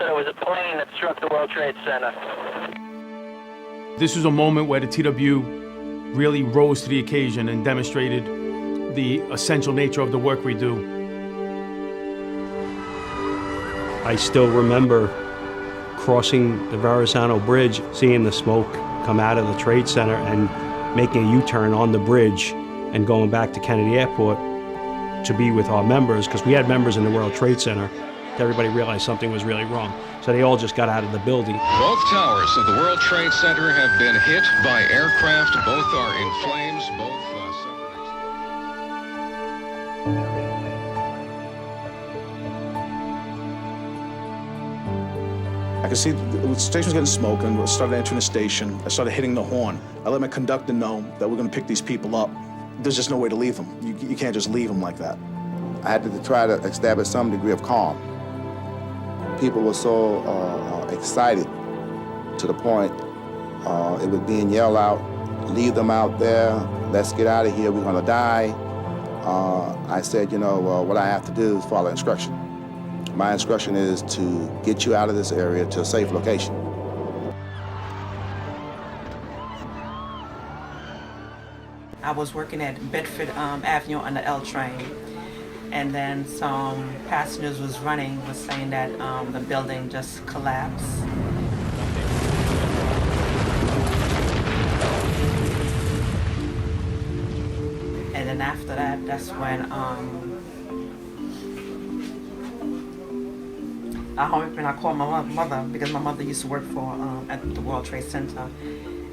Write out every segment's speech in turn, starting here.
said it was a plane that struck the World Trade Center. This was a moment where the TW really rose to the occasion and demonstrated the essential nature of the work we do. I still remember crossing the Verrazano Bridge, seeing the smoke come out of the Trade Center and making a U-turn on the bridge and going back to Kennedy Airport to be with our members, because we had members in the World Trade Center. Everybody realized something was really wrong. So they all just got out of the building. Both towers of the World Trade Center have been hit by aircraft. Both are in flames. I could see the station was getting smoke and we started entering the station. I started hitting the horn. I let my conductor know that we're going to pick these people up. There's just no way to leave them. You can't just leave them like that. I had to try to establish some degree of calm. People were so excited to the point it was being yelled out, leave them out there, let's get out of here, we're gonna die. I said, you know, what I have to do is follow instruction. My instruction is to get you out of this area to a safe location. I was working at Bedford Avenue on the L train, and then some passengers was saying that the building just collapsed. And then after that, that's when I called my mother, because my mother used to work for at the World Trade Center,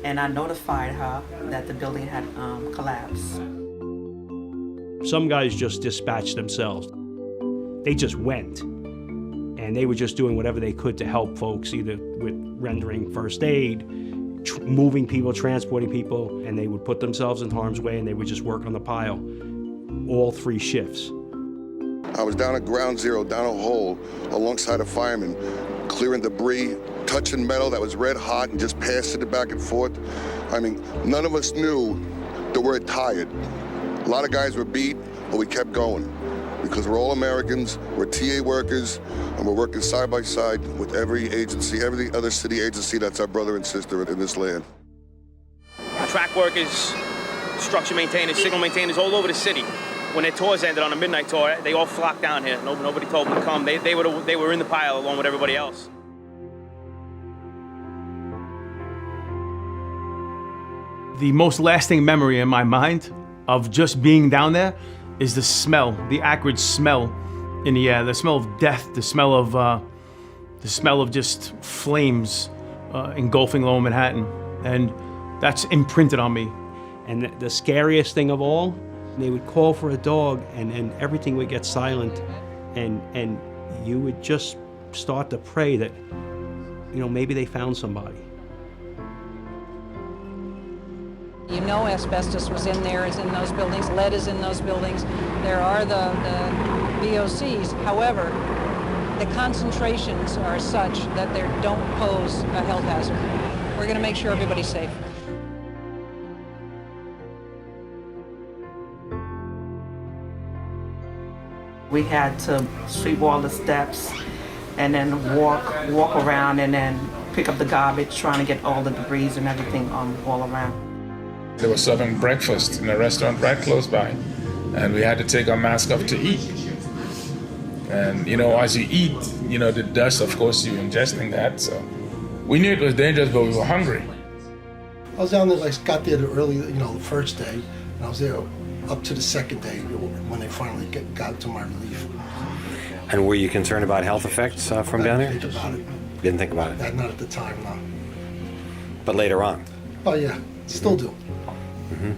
and I notified her that the building had collapsed. Some guys just dispatched themselves. They just went, and they were just doing whatever they could to help folks, either with rendering first aid, moving people, transporting people, and they would put themselves in harm's way, and they would just work on the pile, all 3 shifts. I was down at ground zero, down a hole, alongside a fireman, clearing debris, touching metal that was red hot and just passing it back and forth. I mean, none of us knew the word tired. A lot of guys were beat, but we kept going because we're all Americans, we're TA workers, and we're working side by side with every agency, every other city agency that's our brother and sister in this land. Track workers, structure maintainers, signal maintainers all over the city. When their tours ended on the midnight tour, they all flocked down here. Nobody told them to come. They were in the pile along with everybody else. The most lasting memory in my mind of just being down there is the smell, the acrid smell in the air, the smell of death, the smell of just flames engulfing Lower Manhattan, and that's imprinted on me. And the scariest thing of all, they would call for a dog, and everything would get silent, and you would just start to pray that, you know, maybe they found somebody. You know asbestos was in there, is in those buildings, lead is in those buildings. There are the VOCs. However, the concentrations are such that they don't pose a health hazard. We're going to make sure everybody's safe. We had to sweep all the steps and then walk around and then pick up the garbage, trying to get all the debris and everything all around. They were serving breakfast in a restaurant right close by, and we had to take our mask off to eat. And you know, as you eat, you know, the dust, of course, you're ingesting that, so we knew it was dangerous, but we were hungry. I was down there, I got there early, you know, the first day, and I was there up to the second day when they finally got to my relief. And were you concerned about health effects from down there? I didn't think about it. Didn't think about it? Not at the time, no. But later on? Oh yeah, still do. Mm-hmm.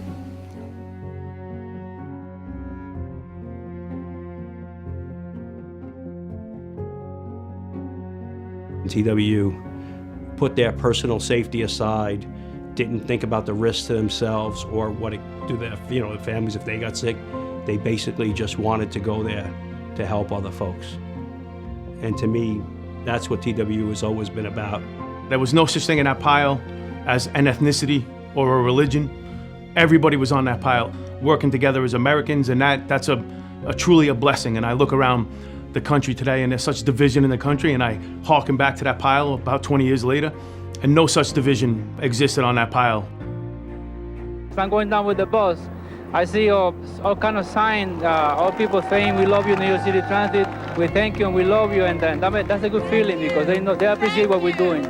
TW put their personal safety aside, didn't think about the risks to themselves or what it do their, you know, the families if they got sick. They basically just wanted to go there to help other folks. And to me, that's what TW has always been about. There was no such thing in that pile as an ethnicity or a religion. Everybody was on that pile, working together as Americans, and that's truly a blessing. And I look around the country today, and there's such division in the country, and I harken back to that pile about 20 years later, and no such division existed on that pile. If I'm going down with the bus, I see all kind of signs, all people saying, we love you, New York City Transit, we thank you and we love you, and that's a good feeling because they appreciate what we're doing.